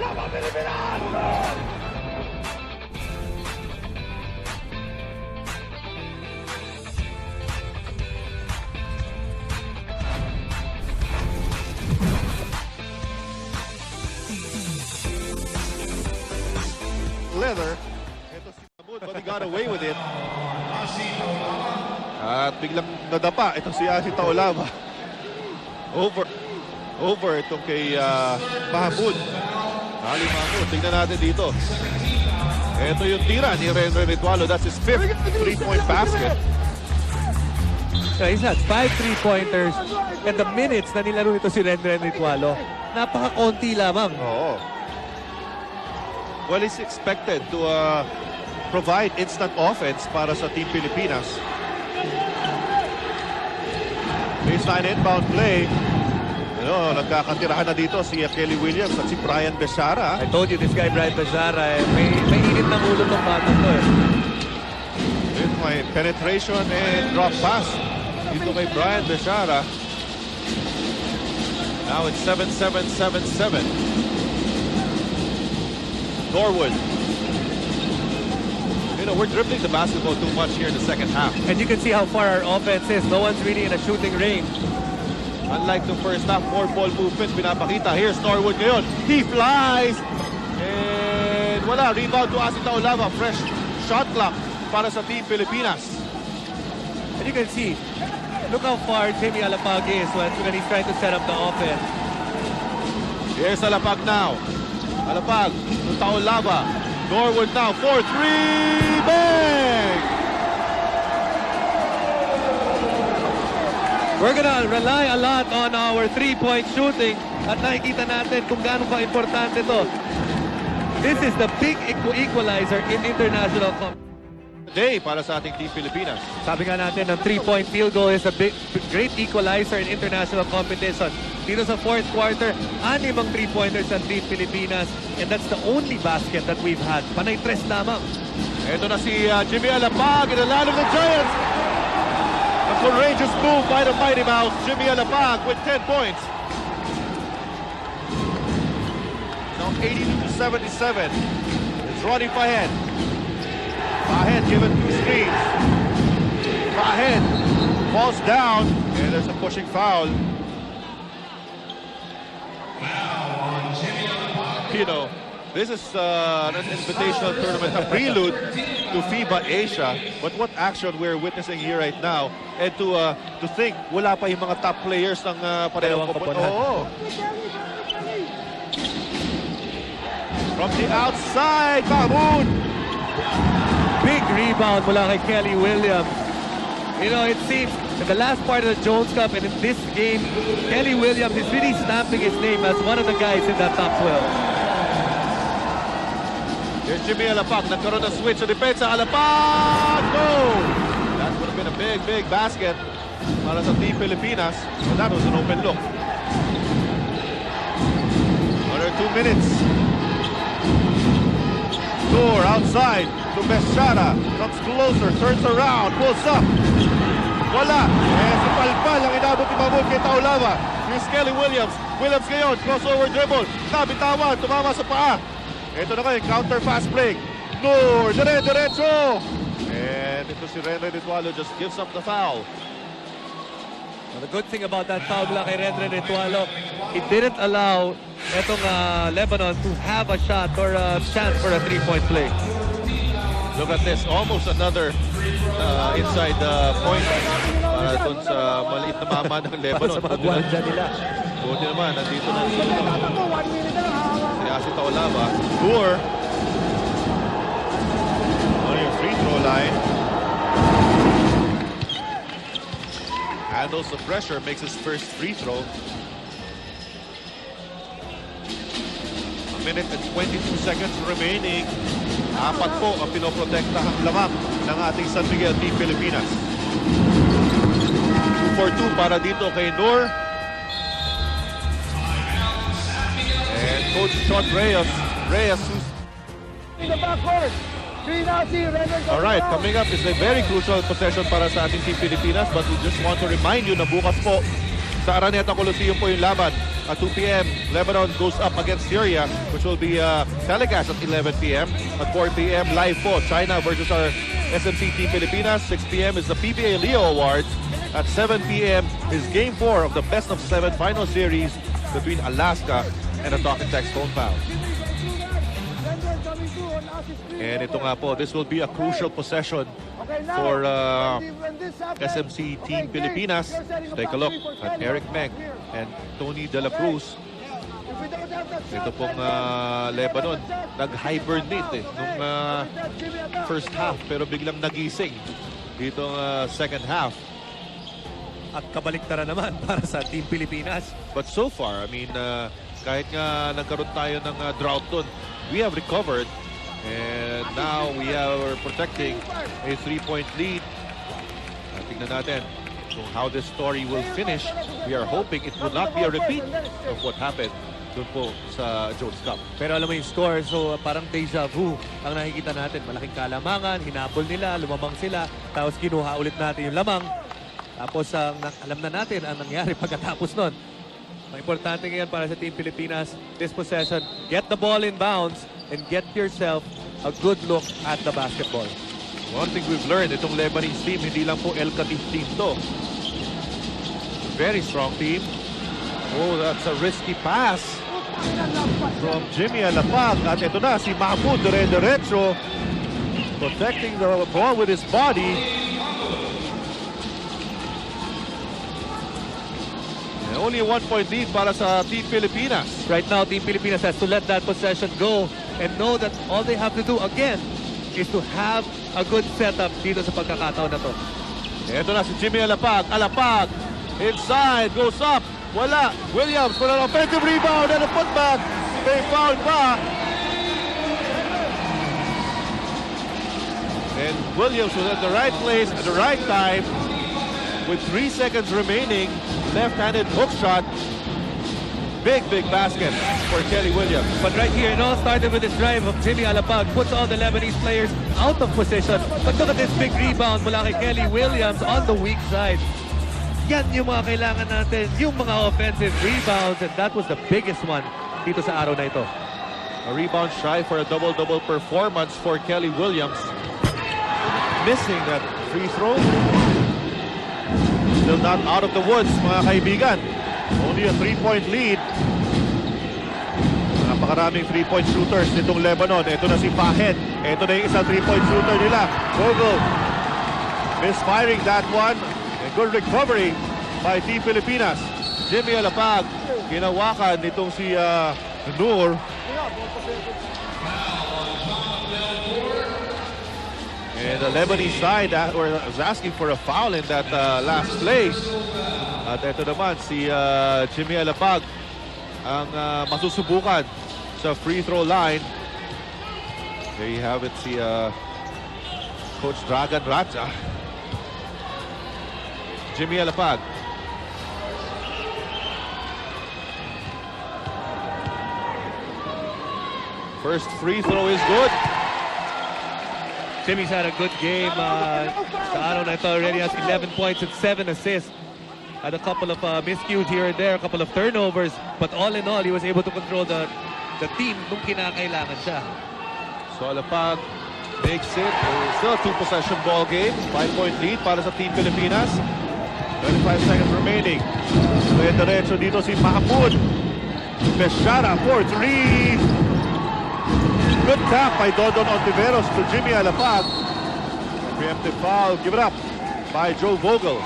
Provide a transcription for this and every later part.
Lahat Pilipinas! Leather. Ito si Mahmoud, but he got away with it. At biglang nadapa. Ito si Lahat Taob. Over itong kay Mahmoud. Ali Mahmoud. Tingnan natin dito. Ito yung tira ni Renren Ritualo. That's his 5th 3-point basket. So he's had 5 3-pointers and the minutes na nilaro ito si Renren Ritualo, napaka-konti lamang. Oo. Well, he's expected to provide instant offense para sa Team Pilipinas. Baseline inbound play. Nagkakatirahan na dito si Kelly Williams at si Brian Beshara. I told you this guy Brian Beshara, may init ng ulo ng batang to eh. With my penetration and drop pass dito kay Brian Beshara. Now it's 7-7-7-7. Norwood. We're dribbling the basketball too much here in the second half. And you can see how far our offense is. No one's really in a shooting range. Unlike the first half, more ball movement pinapakita. Here's Norwood ngayon. He flies! And wala. Rebound to Lahat Taob. Fresh shot clock para sa Team Pilipinas. And you can see, look how far Jimmy Alapag is when he's trying to set up the offense. Here's Alapag now. Alapag to Taob. Norwood now. 4-3. Bang! We're gonna rely a lot on our 3-point shooting at nakikita natin kung gaano ka importante to. This is the big equalizer in international competition. Day para sa ating Team Pilipinas. Sabi nga natin, ang 3-point field goal is a great equalizer in international competition. Dito sa fourth quarter, 6 3-pointers ang Team Pilipinas, and that's the only basket that we've had. Panay 3 lamang. Ito na si Jimmy Alapag in the line of the Giants. A courageous move by the Mighty Mouse. Jimmy Alapag with 10 points. Now 82-77. It's Ronnie Fahed. Fahed given 2 screens. Fahed falls down, and there's a pushing foul. This is an invitational tournament, a prelude to FIBA Asia. But what action we're witnessing here right now, and to think wala pa yung mga top players ng parehong koponan. Oo. From the outside, Mahmoud. Big rebound mula kay Kelly Williams. It seems in the last part of the Jones Cup and in this game, Kelly Williams is really stamping his name as one of the guys in that top 12. Here's Jimmy Alapag. Nagkaroon na switch sa depensa. Alapag! No! That would have been a big basket para sa Team Pilipinas. And that was an open look. Under 2 minutes. Door outside to Beshara. Comes closer, turns around, pulls up. Wala. Eh, si Palpal ang inabot ni Mahmoud kay Taob. Here's Kelly Williams. Williams ngayon, crossover dribble. Nabitawan, tumama sa paa. Ito na kayo, counter fast break. Noor, diretso. And ito si Renren Ritualo just gives up the foul. Well, the good thing about that foul kay Renren Ritualo, it didn't allow itong Lebanon to have a shot or a chance for a 3-point play. Look at this, almost another inside point para dun sa maliit na mama ng Lebanon. Para sa mga gwardya nila. Buti naman, nandito na si Lahat Taob. Noor on your free throw line. Handles the pressure, makes his first free throw. A minute and 22 seconds remaining. 4 po ang pinoprotektahang lamang ng ating San Miguel Team Pilipinas. 2-for-2 para dito kay Noor. And Coach Sean Reyes who's... All right, coming up is a very crucial possession para sa ating Team Pilipinas, but we just want to remind you na bukas po Sa Araneta Coliseum po yung laban. At 2 p.m., Lebanon goes up against Syria, which will be telecast at 11 p.m. At 4 p.m., live po, China versus our SMC Team Pilipinas. 6 p.m. is the PBA Leo Awards. At 7 p.m. is Game 4 of the Best of 7 final series between Alaska and the Talk and Text phone foul. And ito nga po, this will be a crucial possession for SMC Team Pilipinas. Take a look at Eric Meng and Tony De La Cruz. Ito pong Lebanon, nag-hibernate nung first half pero biglang nagising dito second half. At kabaliktaran naman para sa Team Pilipinas. But so far, I mean, kahit nga nagkaroon tayo ng drought dun, we have recovered. And now we are protecting a 3-point lead. Tingnan natin kung how this story will finish. We are hoping it will not be a repeat of what happened doon po sa Jones Cup. Pero alam mo yung score, so parang deja vu ang nakikita natin. Malaking kalamangan, hinabol nila, lumamang sila, tapos kinuha ulit natin yung lamang. Tapos alam na natin ang nangyari pagkatapos nun. Ang importante ngayon para sa Team Pilipinas, this possession, get the ball in bounds and get yourself a good look at the basketball. One thing we've learned, itong Lebanese team, hindi lang po El Katif team to. Very strong team. Oh, that's a risky pass from Jimmy Alapag. At ito na, si Mahmoud dire-diretso, protecting the ball with his body. And only a 1-point lead para sa Team Pilipinas. Right now, Team Pilipinas has to let that possession go and know that all they have to do again is to have a good setup dito sa pagkakataon na to. Ito na si Jimmy Alapag. Alapag, inside, goes up. Wala. Williams, wala ng offensive rebound and a putback. May foul pa. And Williams was at the right place at the right time with 3 seconds remaining. Left-handed hook shot. Big basket for Kelly Williams. But right here, it all started with this drive of Jimmy Alapag. Puts all the Lebanese players out of position. But look at this big rebound mula kay Kelly Williams on the weak side. Yan yung mga kailangan natin, yung mga offensive rebounds. And that was the biggest one dito sa araw na ito. A rebound shy for a double-double performance for Kelly Williams. Missing that free throw. Still not out of the woods, mga kaibigan. Only a 3-point lead. Napakaraming 3-point shooters nitong Lebanon. Ito na si Fahed. Ito na yung isang 3-point shooter nila. Vogel misfiring that one. And good recovery by Team Pilipinas. Jimmy Alapag, ginawakan nitong si Noor. And the Lebanese side was asking for a foul in that last play. At ito naman si Jimmy Alapag ang masusubukan sa free throw line. There you have it, si Coach Dragan Raja. Jimmy Alapag. First free throw is good. Jimmy's had a good game. Sa araw na ito already has 11 points and 7 assists. Had a couple of miscues here and there, a couple of turnovers. But all in all, he was able to control the team nung kinakailangan siya. So Alapag makes it. Still a 2-possession ball game. 5-point lead para sa Team Pilipinas. 25 seconds remaining. Diretso dito si Mahmoud. Beshara for 3. Good tap by Dodon Ontiveros to Jimmy Alapag. Preemptive foul given up by Joe Vogel.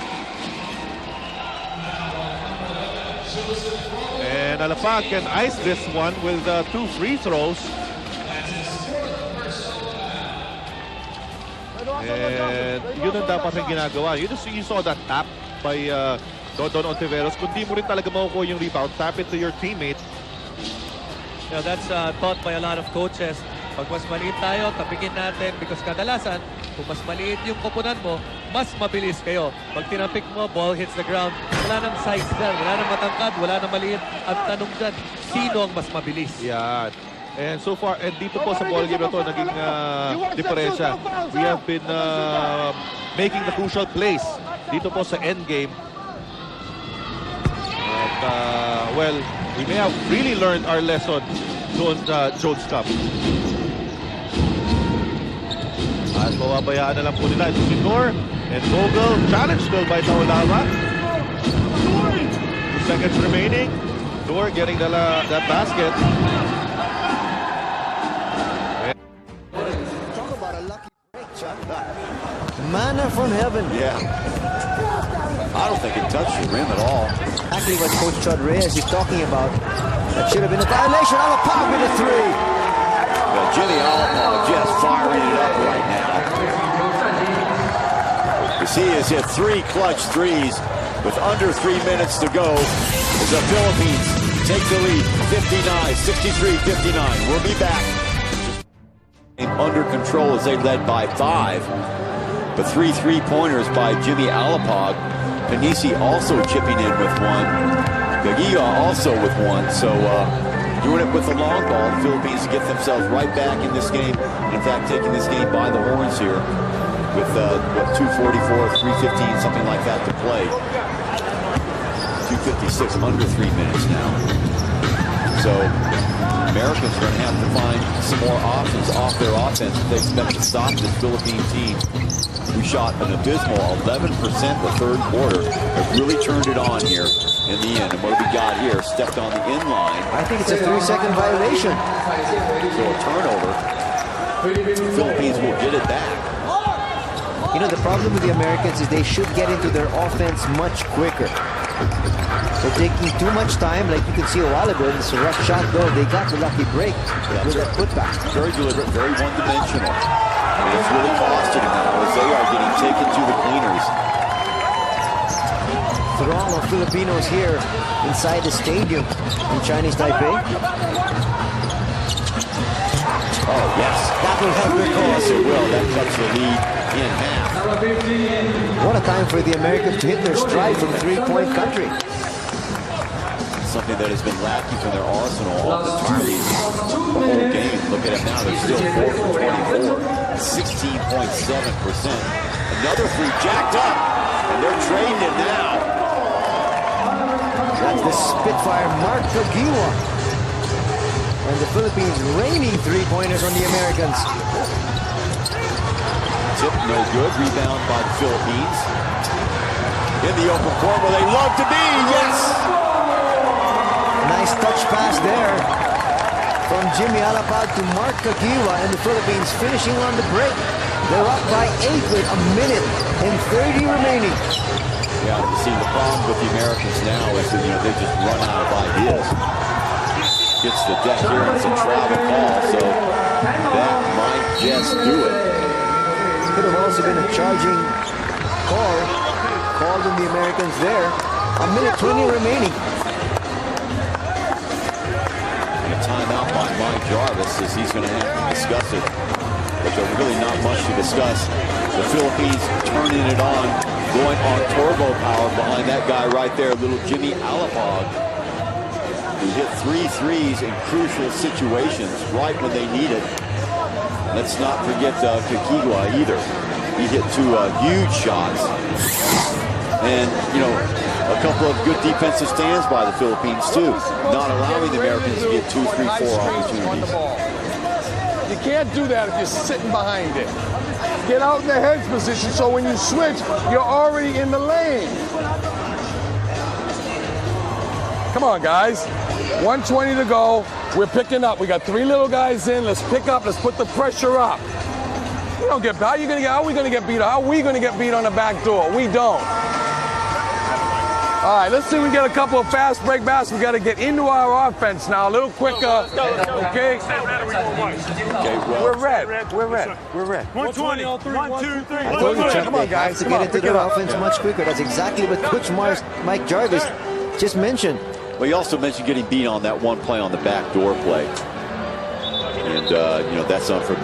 And Alapag can ice this one with 2 free throws. And yun ang dapat rin ginagawa. You saw that tap by Dodon Ontiveros. Kung di mo rin talaga makukuha yung rebound, tap it to your teammate. You know, that's taught by a lot of coaches. Pag mas maliit tayo, tapikin natin because kadalasan, kung mas maliit yung koponan mo, mas mabilis kayo. Pag tinapik mo, ball hits the ground. Wala nang size dyan, wala nang matangkad, wala nang maliit. Ang tanong dyan, sino ang mas mabilis? Yeah. And so far, and dito po sa ball game na to, naging diferensya. We have been making the crucial plays dito po sa end game. well, we may have really learned our lesson doon sa Jones Cup. At mababayaan na lang po nila. Ito si Noor and Vogel. Challenge still by Taolava. 2 seconds remaining. Noor getting that basket. Talk about a lucky break, Chuck. Manna from heaven. Yeah. I don't think it touched the rim at all. Exactly what Coach Chud Reyes is talking about. That should have been a violation. Alapag with a 3. Well, Jimmy Alapag just firing it up right now. He has hit 3 clutch threes with under 3 minutes to go as the Philippines take the lead 63-59. We'll be back. Under control as they led by 5. But 3 3-pointers by Jimmy Alapag. Panisi also chipping in with 1. Gagia also with 1. So doing it with the long ball. The Philippines get themselves right back in this game. In fact, taking this game by the horns here with 2:44, 3:15, something like that to play. 2:56, under 3 minutes now. So Americans are going to have to find some more options off their offense if they expect to stop this Philippine team. We shot an abysmal 11% the third quarter. Have really turned it on here in the end. And what have we got here? Stepped on the in line. I think it's a 3-second violation. So a turnover. The Philippines will get it back. You know, the problem with the Americans is they should get into their offense much quicker. They're taking too much time, like you can see a while ago. This rough shot, though, they got the lucky break with that putback. Very deliberate, very one-dimensional. And it's really costing them now as they are getting taken to the cleaners. Throng of Filipinos here inside the stadium in Chinese Taipei. Oh, yes. That will help their cause. Yes, it will. That cuts the lead in half. What a time for the Americans to hit their stride from three-point country. Something that has been lacking from their arsenal all the whole game. Look at it now. They're still 4 for 24. 16.7%. Another 3 jacked up. And they're trading it now. That's the Spitfire Mark Kagiwa. And the Philippines raining 3-pointers on the Americans. Tip no good. Rebound by the Philippines. In the open court where they love to be. Yes! Nice touch pass there from Jimmy Alapag to Mark Kagiwa, and the Philippines finishing on the break. They're up by 8 with a minute and 30 remaining. Yeah, you see the problem with the Americans now is that, they just run out of ideas. Gets the deck here, and it's a travel call, so that might just do it. Could have also been a charging call called on the Americans there. A minute 20 remaining. And a timeout by Mike Jarvis as he's going to have to discuss it. But there's really not much to discuss. The Philippines turning it on, going on turbo power behind that guy right there, little Jimmy Alapag, who hit 3 threes in crucial situations right when they need it. Let's not forget Kagiwa either. He hit 2 huge shots. And, a couple of good defensive stands by the Philippines, too. Not allowing the Americans to get 2, 3, 4 opportunities. You can't do that if you're sitting behind it. Get out in the heads position so when you switch, you're already in the lane. Come on, guys. 1:20 to go. We're picking up. We got 3 little guys in. Let's pick up. Let's put the pressure up. You don't get. How are we going to get beat? How are we going to get beat on the back door? We don't. All right, let's see if we get a couple of fast break baskets. We got to get into our offense now, a little quicker. Okay? We're red. We're red. We're red. 120. 1, 2, 3. I told you, Chuck, Come on, they have guys. to Come get on, into pick it their up. offense much quicker. That's exactly what Coach Mike Jarvis just mentioned. Well, you also mentioned getting beat on that one play on the backdoor play. And, that's something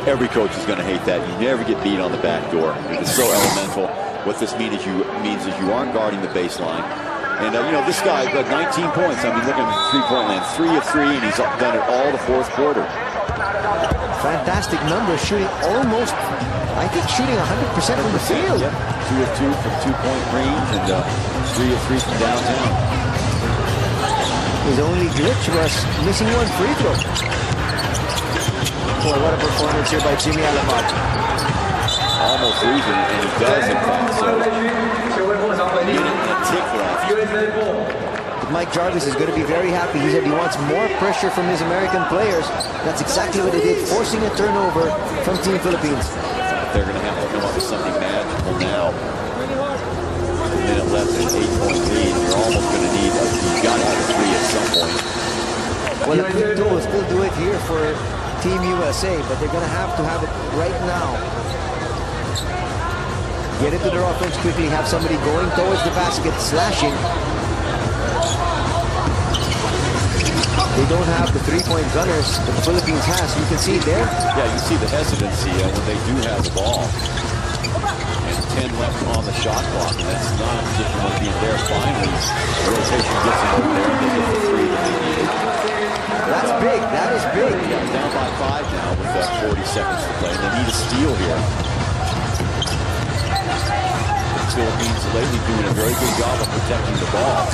every coach is going to hate that. You never get beat on the backdoor. It's so elemental. What this means is you aren't guarding the baseline. And, this guy got 19 points. I mean, look at him, three-point land. 3 of 3, and he's done it all the fourth quarter. Fantastic numbers, shooting almost, I think, shooting 100% from the field. Yep. 2 of 2 from 2-point range, and 3 of 3 from downtown. His only glitch was missing one free throw. Boy, what a performance here by Jimmy Alamat. Almost losing, and he does in fact. So, but Mike Jarvis is going to be very happy. He said he wants more pressure from his American players. That's exactly what he did, forcing a turnover from Team Philippines. They're going to have to come up with something magical now. A minute left and 8-point lead. You're almost going to need you've got to have a three at some point. Well, the free throw will still do it here for Team USA, but they're going to have it right now. Get into their offense quickly, have somebody going towards the basket, slashing. They don't have the three-point gunners that the Philippines has. You can see it there. Yeah, you see the hesitancy when they do have the ball. And 10 left on the shot clock, and that's not a position of being there. Finally, the rotation gets them over there, and they get the three that they needed. That's big. That is big. Yeah, down by 5 now with 40 seconds to play. They need a steal here. The Philippines lately doing a very good job of protecting the ball.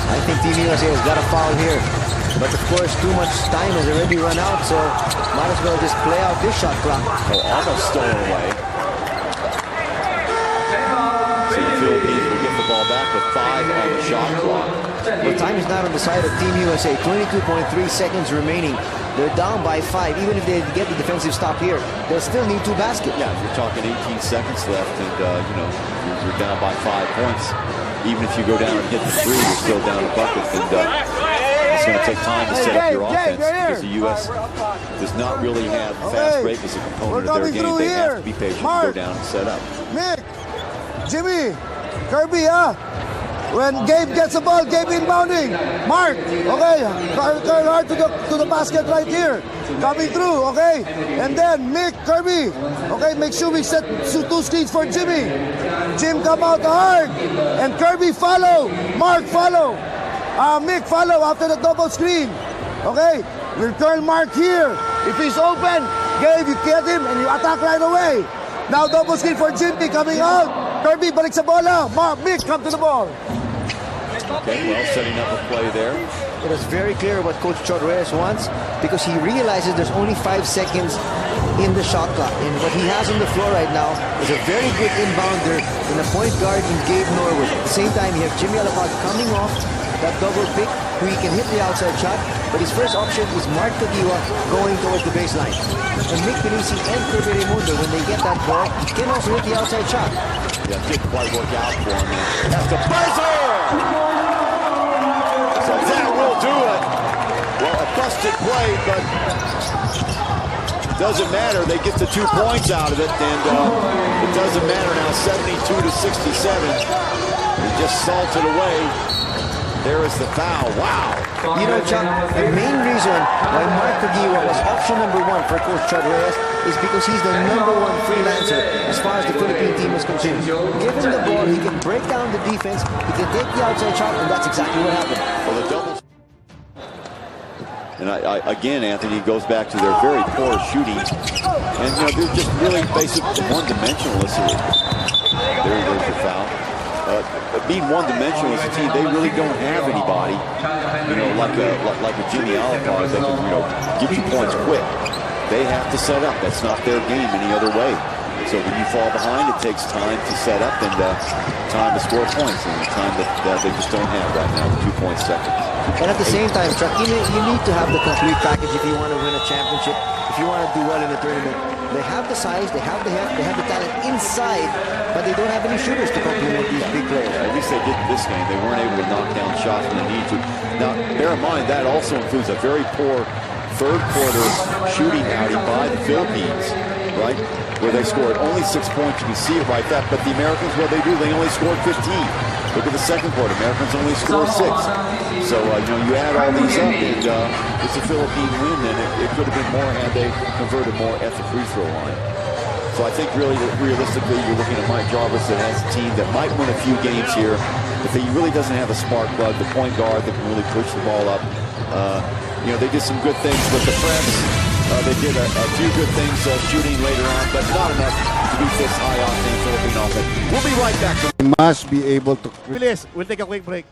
I think Team USA has got a foul here. But of course, too much time has already run out, so might as well just play out this shot clock. Oh, almost stolen away. So the Philippines will get the ball back with 5 on the shot clock. Well, time is not on the side of Team USA. 22.3 seconds remaining. They're down by 5. Even if they get the defensive stop here, they'll still need 2 baskets. Yeah, if you're talking 18 seconds left and, you're down by 5 points. Even if you go down and hit the three, you're still down a bucket. And it's going to take time to set up your offense because the U.S. does not really have fast break as a component of their game. They have to be patient to go down and set up. Mick, Jimmy, Kirby, when Gabe gets the ball, Gabe inbounding. Mark, okay, curl hard to the basket right here. Coming through, okay? And then Mick, Kirby, okay, make sure we set 2 screens for Jimmy. Jim come out hard. And Kirby follow. Mark follow. Mick follow after the double screen. Okay? We'll curl Mark here. If he's open, Gabe, you get him and you attack right away. Now double screen for Jimmy coming out. Kirby, balik sa bola. Mark, Mick, come to the ball. Okay, well, setting up a play there. It is very clear what Coach Chod Reyes wants because he realizes there's only 5 seconds in the shot clock. And what he has on the floor right now is a very good inbounder and a point guard in Gabe Norwood. At the same time, you have Jimmy Alamat coming off that double pick who he can hit the outside shot. But his first option is Mark Tagiwa going towards the baseline. And Mick Pinisi and Kirby Raimundo, when they get that ball, can also hit the outside shot. Yeah, didn't quite work out for him. That's the buzzer! So that will do it. Well, a busted play, but doesn't matter. They get the 2 points out of it, and it doesn't matter now. 72-67. They just salted away. There is the foul. Wow. You know, Chuck, the main reason why Mark Tagiwa was option number 1 for Coach Chod Reyes is because he's the number 1 freelancer as far as the Philippine team is concerned. Give him the ball, he can break down the defense, he can take the outside shot, and that's exactly what happened. Well, the doubles. And again, Anthony, goes back to their very poor shooting. And, they're just really basic one-dimensional. There's the foul. Being one-dimensional as a team, they really don't have anybody, like a Jimmy Alamat that can, give you points quick. They have to set up. That's not their game any other way. So when you fall behind, it takes time to set up and time to score points, and time that they just don't have right now, 2 seconds. And at the same time, Chuck, you need to have the complete package if you want to win a championship, if you want to do well in a tournament. They have the size, they have the heft, they have the talent inside, but they don't have any shooters to complement these big players. At least they did in this game. They weren't able to knock down shots when they need to. Now, bear in mind, that also includes a very poor third quarter shooting outing by the Philippines, right? Where they scored only 6 points. You can see it right there. But the Americans, what they do, they only scored 15. Look at the second quarter. Americans only scored 6. So, you add all these up, and it's a Philippine win, and it could have been more had they converted more at the free throw line. So I think really, realistically, you're looking at Mike Jarvis that has a team that might win a few games here, but he really doesn't have a spark plug, the point guard that can really push the ball up. They did some good things with the press. They did a few good things shooting later on, but not enough to beat this high-octane Philippine offense. We'll be right back. We must be able to... Please, we'll take a quick break.